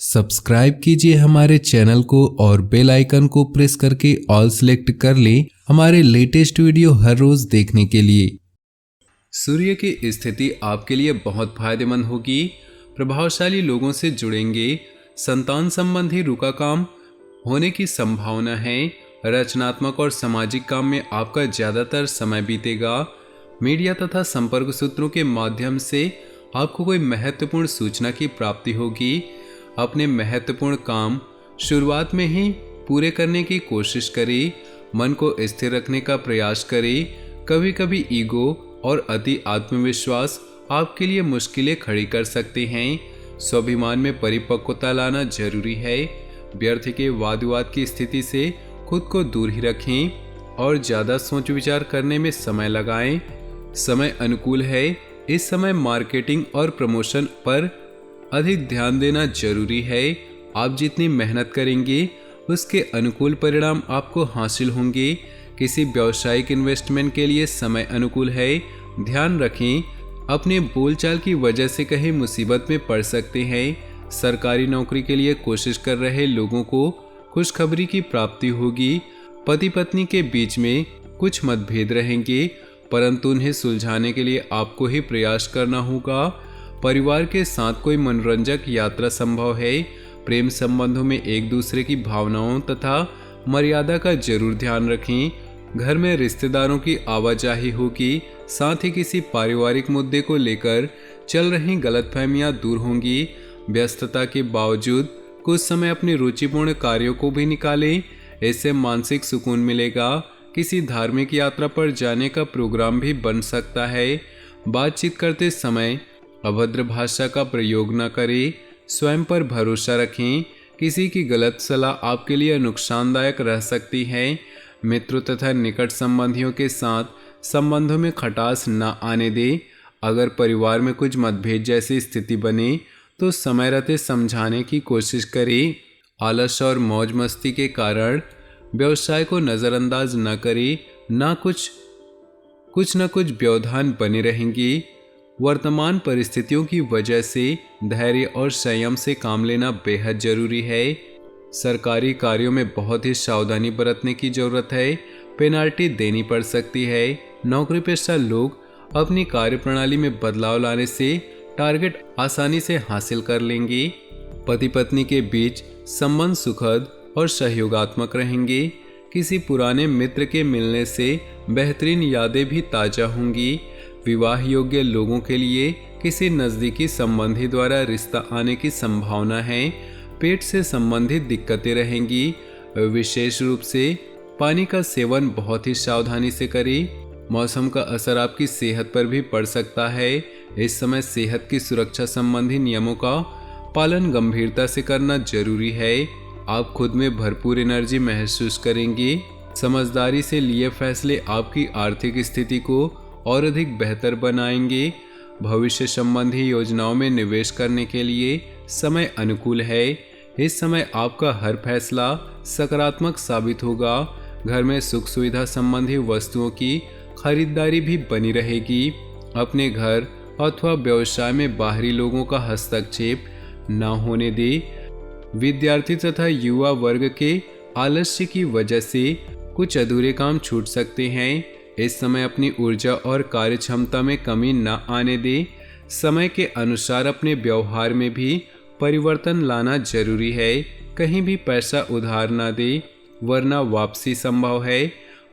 Subscribe कीजिए हमारे channel को और बेल आइकन को प्रेस करके ऑल सेलेक्ट कर लें हमारे लेटेस्ट वीडियो हर रोज देखने के लिए। सूर्य की स्थिति आपके लिए बहुत फायदेमंद होगी। प्रभावशाली लोगों से जुड़ेंगे। संतान संबंधी रुका काम होने की संभावना है। रचनात्मक और सामाजिक काम में आपका ज़्यादातर समय बीतेगा। मीडिया तथा संपर्क सूत्रों के माध्यम से आपको कोई महत्वपूर्ण सूचना की प्राप्ति होगी। अपने महत्वपूर्ण काम शुरुआत में ही पूरे करने की कोशिश करें। मन को स्थिर रखने का प्रयास करें। कभी कभी ईगो और अति आत्मविश्वास आपके लिए मुश्किलें खड़ी कर सकते हैं। स्वाभिमान में परिपक्वता लाना जरूरी है। व्यर्थ के वाद विवाद की स्थिति से खुद को दूर ही रखें और ज़्यादा सोच विचार करने में समय लगाएं। समय अनुकूल है। इस समय मार्केटिंग और प्रमोशन पर अधिक ध्यान देना जरूरी है। आप जितनी मेहनत करेंगे उसके अनुकूल परिणाम आपको हासिल होंगे। किसी व्यावसायिक इन्वेस्टमेंट के लिए समय अनुकूल है। ध्यान रखें, अपने बोलचाल की वजह से कहीं मुसीबत में पड़ सकते हैं। सरकारी नौकरी के लिए कोशिश कर रहे लोगों को खुशखबरी की प्राप्ति होगी। पति पत्नी के बीच में कुछ मतभेद रहेंगे, परंतु उन्हें सुलझाने के लिए आपको ही प्रयास करना होगा। परिवार के साथ कोई मनोरंजक यात्रा संभव है। प्रेम संबंधों में एक दूसरे की भावनाओं तथा मर्यादा का जरूर ध्यान रखें। घर में रिश्तेदारों की आवाजाही होगी। साथ ही किसी पारिवारिक मुद्दे को लेकर चल रही गलतफहमियां दूर होंगी। व्यस्तता के बावजूद कुछ समय अपने रुचिपूर्ण कार्यों को भी निकालें। इससे मानसिक सुकून मिलेगा। किसी धार्मिक यात्रा पर जाने का प्रोग्राम भी बन सकता है। बातचीत करते समय अभद्र भाषा का प्रयोग न करें। स्वयं पर भरोसा रखें। किसी की गलत सलाह आपके लिए नुकसानदायक रह सकती है। मित्रों तथा निकट संबंधियों के साथ संबंधों में खटास न आने दें। अगर परिवार में कुछ मतभेद जैसी स्थिति बने तो समय रहते समझाने की कोशिश करें। आलस और मौज मस्ती के कारण व्यवसाय को नज़रअंदाज न करें। कुछ न कुछ व्यवधान बने रहेंगे। वर्तमान परिस्थितियों की वजह से धैर्य और संयम से काम लेना बेहद जरूरी है। सरकारी कार्यों में बहुत ही सावधानी बरतने की जरूरत है। पेनाल्टी देनी पड़ सकती है। नौकरी पेशा लोग अपनी कार्यप्रणाली में बदलाव लाने से टारगेट आसानी से हासिल कर लेंगे। पति पत्नी के बीच संबंध सुखद और सहयोगात्मक रहेंगे। किसी पुराने मित्र के मिलने से बेहतरीन यादें भी ताज़ा होंगी। विवाह योग्य लोगों के लिए किसी नज़दीकी संबंधी द्वारा रिश्ता आने की संभावना है। पेट से संबंधित दिक्कतें रहेंगी। विशेष रूप से पानी का सेवन बहुत ही सावधानी से करें। मौसम का असर आपकी सेहत पर भी पड़ सकता है। इस समय सेहत की सुरक्षा संबंधी नियमों का पालन गंभीरता से करना जरूरी है। आप खुद में भरपूर एनर्जी महसूस करेंगे। समझदारी से लिए फैसले आपकी आर्थिक स्थिति को और अधिक बेहतर बनाएंगे। भविष्य संबंधी योजनाओं में निवेश करने के लिए समय अनुकूल है। इस समय आपका हर फैसला सकारात्मक साबित होगा। घर में सुख सुविधा संबंधी वस्तुओं की खरीदारी भी बनी रहेगी। अपने घर अथवा व्यवसाय में बाहरी लोगों का हस्तक्षेप न होने दें। विद्यार्थी तथा युवा वर्ग के आलस्य की वजह से कुछ अधूरे काम छूट सकते हैं। इस समय अपनी ऊर्जा और कार्य क्षमता में कमी न आने दें। समय के अनुसार अपने व्यवहार में भी परिवर्तन लाना जरूरी है। कहीं भी पैसा उधार न दें, वरना वापसी संभव है।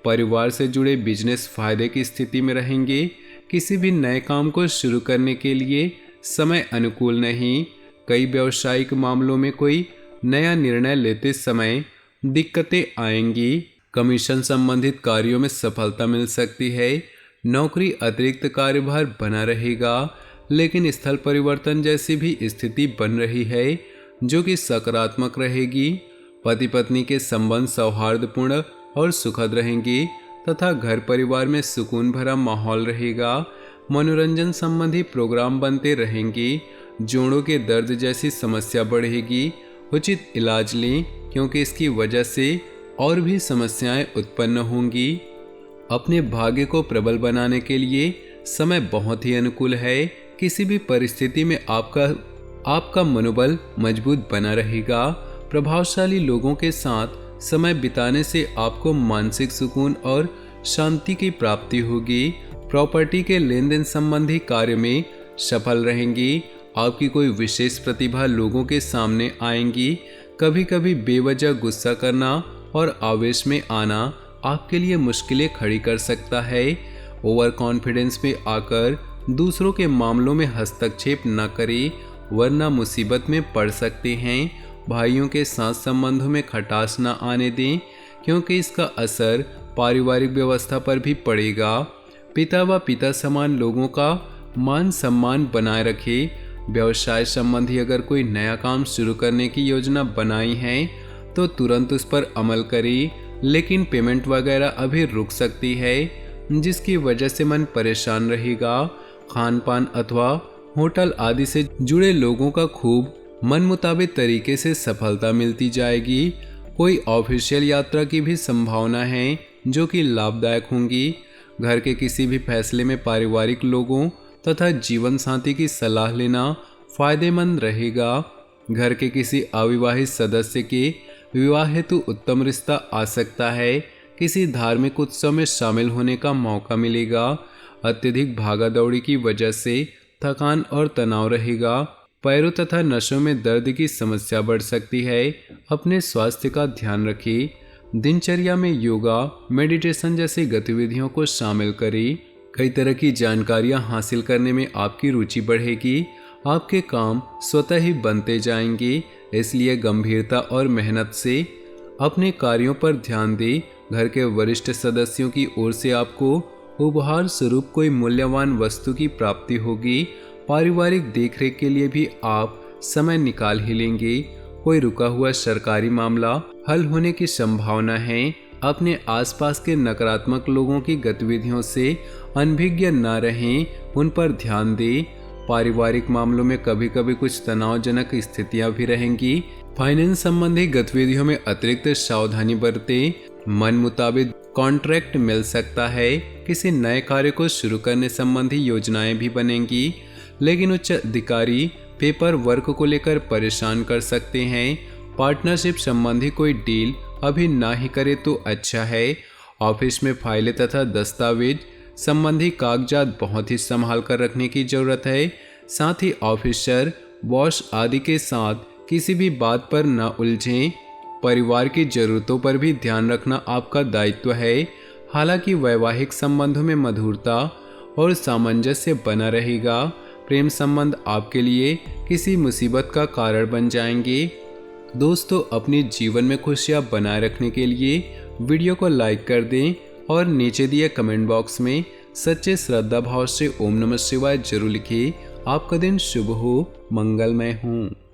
परिवार से जुड़े बिजनेस फायदे की स्थिति में रहेंगे। किसी भी नए काम को शुरू करने के लिए समय अनुकूल नहीं। कई व्यावसायिक मामलों में कोई नया निर्णय लेते समय दिक्कतें आएंगी। कमीशन संबंधित कार्यों में सफलता मिल सकती है। नौकरी अतिरिक्त कार्यभार बना रहेगा, लेकिन स्थल परिवर्तन जैसी भी स्थिति बन रही है जो कि सकारात्मक रहेगी। पति पत्नी के संबंध सौहार्दपूर्ण और सुखद रहेंगे तथा घर परिवार में सुकून भरा माहौल रहेगा। मनोरंजन संबंधी प्रोग्राम बनते रहेंगे। जोड़ों के दर्द जैसी समस्या बढ़ेगी। उचित इलाज लें, क्योंकि इसकी वजह से और भी समस्याएं उत्पन्न होंगी। अपने भाग्य को प्रबल बनाने के लिए समय बहुत ही अनुकूल है। किसी भी परिस्थिति में आपका मनोबल मजबूत बना रहेगा। प्रभावशाली लोगों के साथ समय बिताने से आपको मानसिक सुकून और शांति की प्राप्ति होगी। प्रॉपर्टी के लेन देन संबंधी कार्य में सफल रहेंगी। आपकी कोई विशेष प्रतिभा लोगों के सामने आएंगी। कभी कभी बेवजह गुस्सा करना और आवेश में आना आपके लिए मुश्किलें खड़ी कर सकता है। ओवर कॉन्फिडेंस में आकर दूसरों के मामलों में हस्तक्षेप न करें, वरना मुसीबत में पड़ सकते हैं। भाइयों के साथ संबंधों में खटास न आने दें, क्योंकि इसका असर पारिवारिक व्यवस्था पर भी पड़ेगा। पिता व पिता समान लोगों का मान सम्मान बनाए रखें। व्यवसाय संबंधी अगर कोई नया काम शुरू करने की योजना बनाई है तो तुरंत उस पर अमल करें, लेकिन पेमेंट वगैरह अभी रुक सकती है, जिसकी वजह से मन परेशान रहेगा। खान पान अथवा होटल आदि से जुड़े लोगों का खूब मन मुताबिक तरीके से सफलता मिलती जाएगी। कोई ऑफिशियल यात्रा की भी संभावना है जो कि लाभदायक होंगी। घर के किसी भी फैसले में पारिवारिक लोगों तथा जीवन साथी की सलाह लेना फायदेमंद रहेगा। घर के किसी अविवाहित सदस्य के विवाह हेतु उत्तम रिश्ता आ सकता है। किसी धार्मिक उत्सव में शामिल होने का मौका मिलेगा। अत्यधिक भागा दौड़ी की वजह से थकान और तनाव रहेगा। पैरों तथा नसों में दर्द की समस्या बढ़ सकती है। अपने स्वास्थ्य का ध्यान रखें। दिनचर्या में योगा, मेडिटेशन जैसी गतिविधियों को शामिल करें। कई तरह की जानकारियां हासिल करने में आपकी रुचि बढ़ेगी। आपके काम स्वतः ही बनते जाएंगे, इसलिए गंभीरता और मेहनत से अपने कार्यों पर ध्यान दें। घर के वरिष्ठ सदस्यों की ओर से आपको उपहार स्वरूप कोई मूल्यवान वस्तु की प्राप्ति होगी। पारिवारिक देखरेख के लिए भी आप समय निकाल ही लेंगे। कोई रुका हुआ सरकारी मामला हल होने की संभावना है। अपने आसपास के नकारात्मक लोगों की गतिविधियों से अनभिज्ञ न रहें, उन पर ध्यान दें। पारिवारिक मामलों में कभी कभी कुछ तनावजनक स्थितियां भी रहेंगी। फाइनेंस संबंधी गतिविधियों में अतिरिक्त सावधानी बरतें। मन मुताबिक कॉन्ट्रैक्ट मिल सकता है। किसी नए कार्य को शुरू करने संबंधी योजनाएं भी बनेंगी, लेकिन उच्च अधिकारी पेपर वर्क को लेकर परेशान कर सकते हैं। पार्टनरशिप संबंधी कोई डील अभी ना ही करे तो अच्छा है। ऑफिस में फाइलें तथा दस्तावेज संबंधी कागजात बहुत ही संभाल कर रखने की जरूरत है। साथ ही ऑफिसर, बॉस आदि के साथ किसी भी बात पर न उलझें। परिवार की जरूरतों पर भी ध्यान रखना आपका दायित्व है। हालांकि वैवाहिक संबंधों में मधुरता और सामंजस्य बना रहेगा। प्रेम संबंध आपके लिए किसी मुसीबत का कारण बन जाएंगे। दोस्तों, अपने जीवन में खुशियां बनाए रखने के लिए वीडियो को लाइक कर दें और नीचे दिए कमेंट बॉक्स में सच्चे श्रद्धा भाव से ओम नमः शिवाय जरूर लिखिए। आपका दिन शुभ हो, मंगलमय हो।